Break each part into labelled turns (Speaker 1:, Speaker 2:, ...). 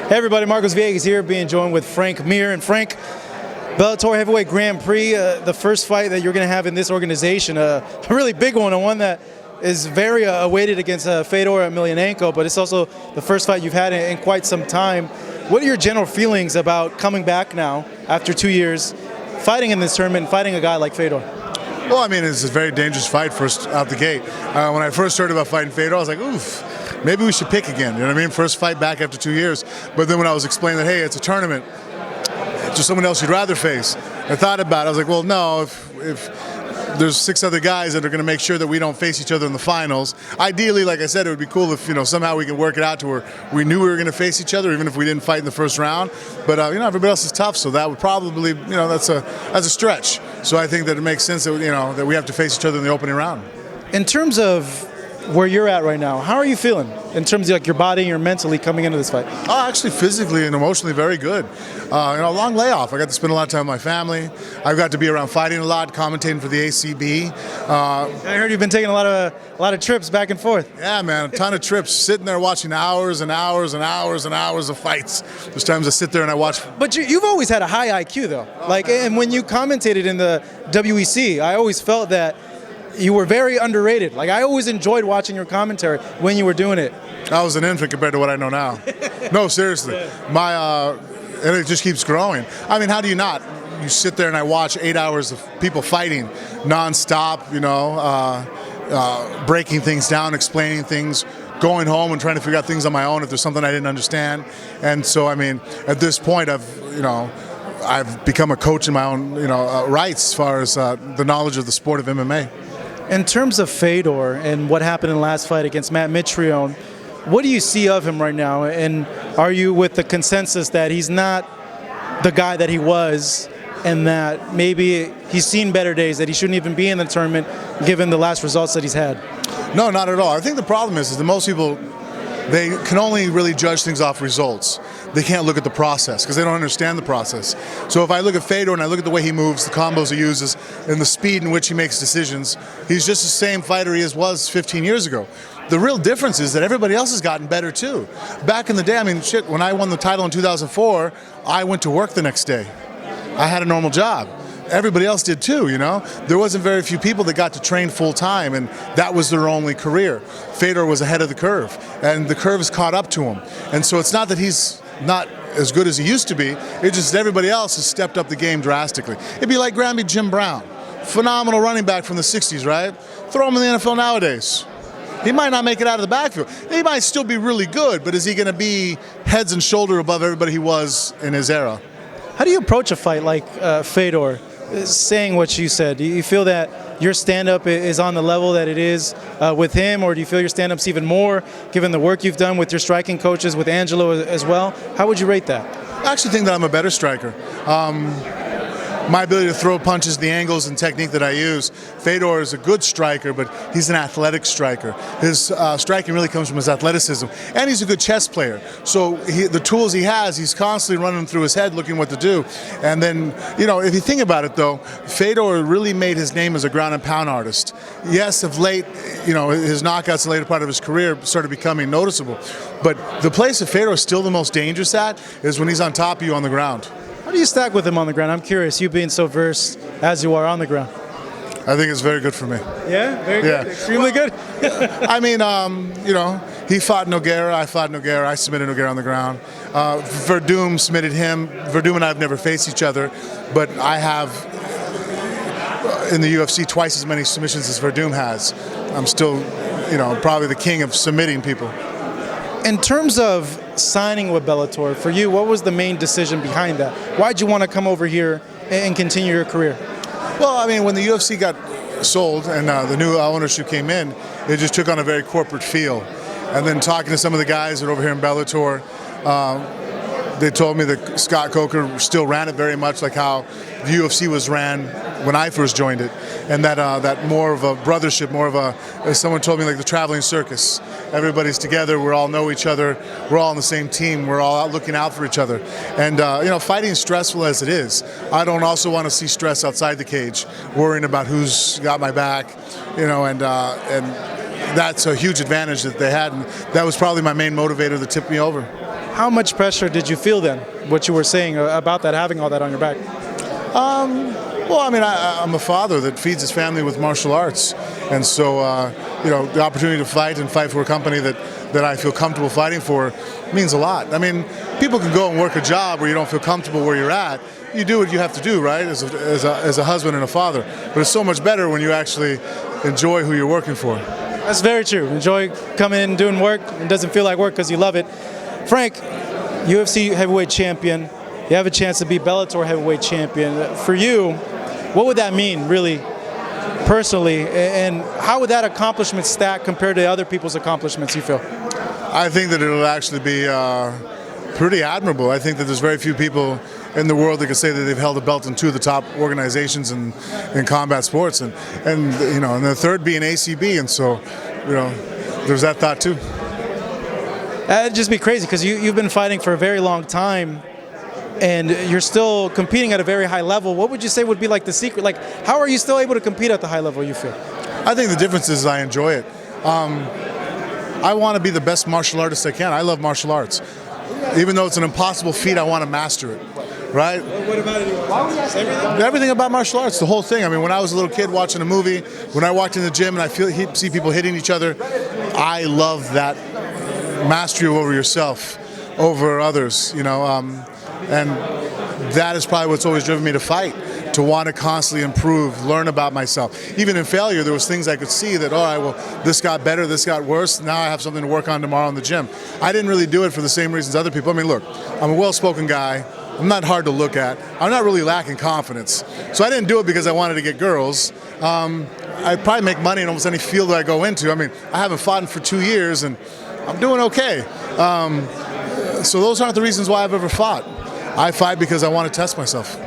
Speaker 1: Hey everybody, Marcos Villegas here, being joined with Frank Mir. And Frank, Bellator Heavyweight Grand Prix, the first fight that you're going to have in this organization, a really big one, and one that is very awaited against Fedor Emelianenko, but it's also the first fight you've had in quite some time. What are your general feelings about coming back now after 2 years, fighting in this tournament, and fighting a guy like Fedor?
Speaker 2: Well, I mean, it's a very dangerous fight first out the gate. When I first heard about fighting Fedor, I was like, oof. Maybe we should pick again, you know what I mean? First fight back after 2 years. But then when I was explaining that, hey, it's a tournament, just someone else you'd rather face, I thought about it. I was like, well, no, if there's 6 other guys that are going to make sure that we don't face each other in the finals. Ideally, like I said, it would be cool if, somehow we can work it out to where we knew we were going to face each other, even if we didn't fight in the first round. But, everybody else is tough, so that would probably, that's a stretch. So I think that it makes sense that, that we have to face each other in the opening round.
Speaker 1: In terms of where you're at right now, how are you feeling in terms of your body and your mentally coming into this fight?
Speaker 2: Oh, actually, physically and emotionally, very good. Long layoff. I got to spend a lot of time with my family. I've got to be around fighting a lot, commentating for the ACB.
Speaker 1: I heard you've been taking a lot of trips back and forth.
Speaker 2: Yeah, man, a ton of trips. Sitting there watching hours and hours and hours and hours of fights. There's times I sit there and I watch.
Speaker 1: But you've always had a high IQ, though. And when you commentated in the WEC, I always felt that you were very underrated. I always enjoyed watching your commentary when you were doing it.
Speaker 2: I was an infant compared to what I know now. No, seriously. And it just keeps growing. I mean, how do you not? You sit there and I watch 8 hours of people fighting nonstop, breaking things down, explaining things, going home and trying to figure out things on my own if there's something I didn't understand. And so, I mean, at this point, I've become a coach in my own, rights as far as the knowledge of the sport of MMA.
Speaker 1: In terms of Fedor and what happened in the last fight against Matt Mitrione, what do you see of him right now? And are you with the consensus that he's not the guy that he was, and that maybe he's seen better days, that he shouldn't even be in the tournament given the last results that he's had?
Speaker 2: No, not at all. I think the problem is that most people, they can only really judge things off results. They can't look at the process because they don't understand the process. So if I look at Fedor and I look at the way he moves, the combos he uses, and the speed in which he makes decisions, he's just the same fighter he was 15 years ago. The real difference is that everybody else has gotten better too. Back in the day, when I won the title in 2004, I went to work the next day. I had a normal job. Everybody else did too, There wasn't very few people that got to train full time, and that was their only career. Fedor was ahead of the curve, and the curve has caught up to him. And so it's not that he's not as good as he used to be, it's just that everybody else has stepped up the game drastically. It'd be like Granby Jim Brown, phenomenal running back from the 60s, right? Throw him in the NFL nowadays. He might not make it out of the backfield. He might still be really good, but is he going to be heads and shoulders above everybody he was in his era?
Speaker 1: How do you approach a fight like Fedor? Saying what you said, do you feel that your stand-up is on the level that it is with him, or do you feel your stand-up's even more, given the work you've done with your striking coaches, with Angelo as well? How would you rate that?
Speaker 2: I actually think that I'm a better striker. My ability to throw punches, the angles and technique that I use. Fedor is a good striker, but he's an athletic striker. His striking really comes from his athleticism. And he's a good chess player. So the tools he has, he's constantly running through his head looking what to do. And then, if you think about it though, Fedor really made his name as a ground and pound artist. Yes, of late, his knockouts in the later part of his career started becoming noticeable. But the place that Fedor is still the most dangerous at is when he's on top of you on the ground.
Speaker 1: How do you stack with him on the ground? I'm curious, you being so versed as you are on the ground.
Speaker 2: I think it's very good for me.
Speaker 1: Yeah? Very good? Yeah. Extremely good?
Speaker 2: I mean, he fought Nogueira, I fought Nogueira, I submitted Nogueira on the ground. Verdum submitted him. Verdum and I have never faced each other, but I have, in the UFC, twice as many submissions as Verdum has. I'm still, probably the king of submitting people.
Speaker 1: In terms of signing with Bellator, for you, what was the main decision behind that? Why'd you want to come over here and continue your career?
Speaker 2: Well, I mean, when the UFC got sold and the new ownership came in, it just took on a very corporate feel. And then talking to some of the guys that are over here in Bellator, they told me that Scott Coker still ran it very much like how the UFC was ran when I first joined it, and that more of a brothership, more of a, as someone told me, like the traveling circus. Everybody's together, we all know each other, we're all on the same team, we're all out looking out for each other. And fighting is stressful as it is, I don't also want to see stress outside the cage, worrying about who's got my back, and that's a huge advantage that they had, and that was probably my main motivator that tipped me over.
Speaker 1: How much pressure did you feel then? What you were saying about that, having all that on your back?
Speaker 2: Well, I mean, I'm a father that feeds his family with martial arts, and so the opportunity to fight and fight for a company that I feel comfortable fighting for means a lot. I mean, people can go and work a job where you don't feel comfortable where you're at. You do what you have to do, right, as a husband and a father. But it's so much better when you actually enjoy who you're working for.
Speaker 1: That's very true. Enjoy coming in and doing work. It doesn't feel like work because you love it. Frank, UFC heavyweight champion. You have a chance to be Bellator heavyweight champion. For you, what would that mean, really, personally? And how would that accomplishment stack compared to other people's accomplishments, you feel?
Speaker 2: I think that it'll actually be pretty admirable. I think that there's very few people in the world that can say that they've held a belt in two of the top organizations in combat sports, and the third being ACB, and so there's that thought too.
Speaker 1: That'd just be crazy because you've been fighting for a very long time, and you're still competing at a very high level. What would you say would be like the secret? Like, how are you still able to compete at the high level, you feel?
Speaker 2: I think the difference is I enjoy it. I want to be the best martial artist I can. I love martial arts. Even though it's an impossible feat, I want to master it. Right?
Speaker 1: What about it?
Speaker 2: Everything about martial arts, the whole thing. I mean, when I was a little kid watching a movie, when I walked in the gym and I see people hitting each other, I love that mastery over yourself, over others, and that is probably what's always driven me to fight, to want to constantly improve, learn about myself. Even in failure, there was things I could see that, all right, well, this got better, this got worse, now I have something to work on tomorrow in the gym. I didn't really do it for the same reasons other people. I mean, look, I'm a well-spoken guy. I'm not hard to look at. I'm not really lacking confidence. So I didn't do it because I wanted to get girls. I probably make money in almost any field that I go into. I mean, I haven't fought for 2 years, and I'm doing okay. So those aren't the reasons why I've ever fought. I fight because I want to test myself.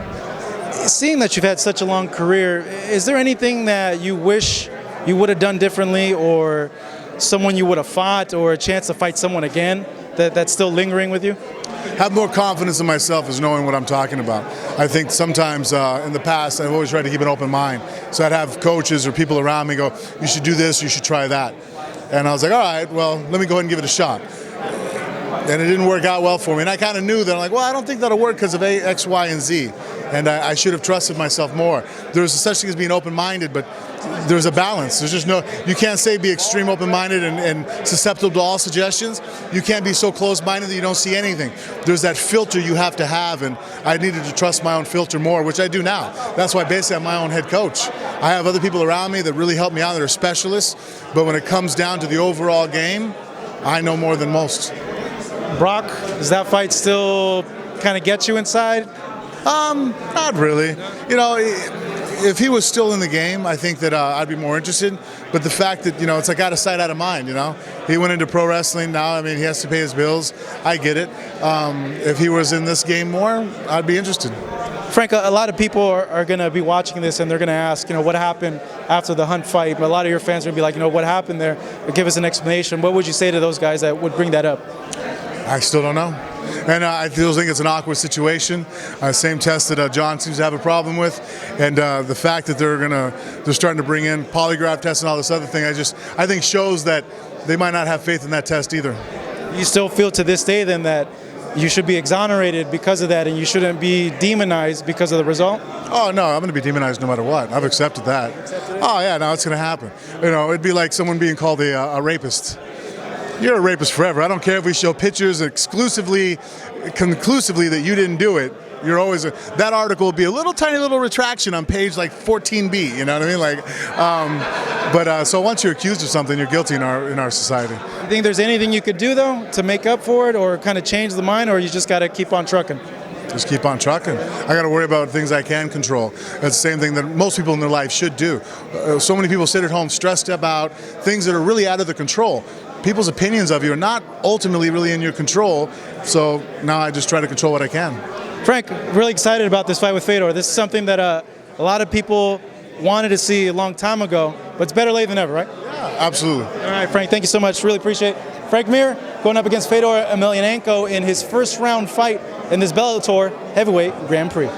Speaker 1: Seeing that you've had such a long career, is there anything that you wish you would have done differently, or someone you would have fought, or a chance to fight someone again that's still lingering with you?
Speaker 2: Have more confidence in myself is knowing what I'm talking about. I think sometimes in the past I've always tried to keep an open mind. So I'd have coaches or people around me go, you should do this, you should try that. And I was like, all right, well, let me go ahead and give it a shot. And it didn't work out well for me. And I kind of knew that. I'm like, well, I don't think that'll work because of X, Y, and Z. And I should have trusted myself more. There's such thing as being open-minded, but there's a balance. There's just you can't say be extreme open-minded and susceptible to all suggestions. You can't be so closed-minded that you don't see anything. There's that filter you have to have, and I needed to trust my own filter more, which I do now. That's why basically I'm my own head coach. I have other people around me that really help me out that are specialists, but when it comes down to the overall game, I know more than most.
Speaker 1: Brock, does that fight still kind of get you inside?
Speaker 2: Not really. If he was still in the game, I think that I'd be more interested. But the fact that, it's like out of sight, out of mind, He went into pro wrestling. Now, I mean, he has to pay his bills. I get it. If he was in this game more, I'd be interested.
Speaker 1: Frank, a lot of people are going to be watching this and they're going to ask, what happened after the Hunt fight? But a lot of your fans are going to be like, what happened there? Give us an explanation. What would you say to those guys that would bring that up?
Speaker 2: I still don't know. And I still think it's an awkward situation. Same test that John seems to have a problem with, and the fact that they're starting to bring in polygraph tests and all this other thing, I think shows that they might not have faith in that test either.
Speaker 1: You still feel to this day then that you should be exonerated because of that, and you shouldn't be demonized because of the result?
Speaker 2: Oh no, I'm going to be demonized no matter what. I've accepted that. Oh yeah, no, it's going to happen. It'd be like someone being called a rapist. You're a rapist forever. I don't care if we show pictures conclusively that you didn't do it. You're always that article will be a tiny little retraction on page like 14B. You know what I mean? So once you're accused of something, you're guilty in our society.
Speaker 1: You think there's anything you could do though to make up for it, or kind of change the mind, or you just got to keep on trucking?
Speaker 2: Just keep on trucking. I got to worry about things I can control. That's the same thing that most people in their life should do. So many people sit at home stressed about things that are really out of their control. People's opinions of you are not ultimately really in your control, so now I just try to control what I can.
Speaker 1: Frank, really excited about this fight with Fedor. This is something that a lot of people wanted to see a long time ago, but it's better late than ever, right?
Speaker 2: Yeah, absolutely.
Speaker 1: All right, Frank, thank you so much. Really appreciate it. Frank Mir going up against Fedor Emelianenko in his first round fight in this Bellator heavyweight Grand Prix.